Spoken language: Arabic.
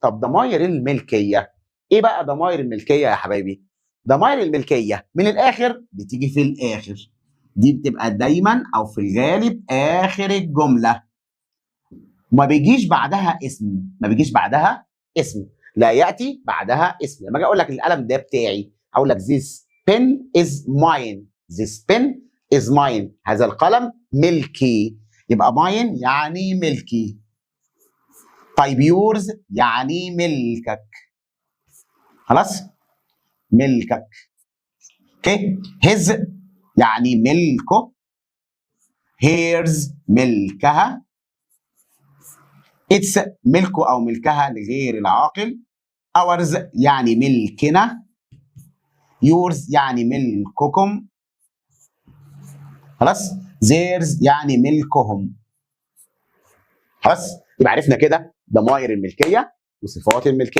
طب ضماير الملكيه، ايه بقى ضماير الملكيه يا حبايبي؟ ضماير الملكيه من الاخر بتيجي في الاخر، دي بتبقى دايما او في الغالب اخر الجمله، وما بيجيش بعدها اسم، ما بيجيش بعدها اسم، لا ياتي بعدها اسم. لما اجي اقول لك القلم ده بتاعي هقول لك this pen is mine، this pen is mine، هذا القلم ملكي، يبقى mine يعني ملكي. طيب yours يعني ملكك، خلاص ملكك. اوكي، his يعني ملكه، hers ملكها، its ملكه او ملكها لغير العاقل، ours يعني ملكنا، yours يعني ملككم، خلاص theirs يعني ملكهم. خلاص يبقى عرفنا كده ضمائر الملكيه وصفات الملكيه.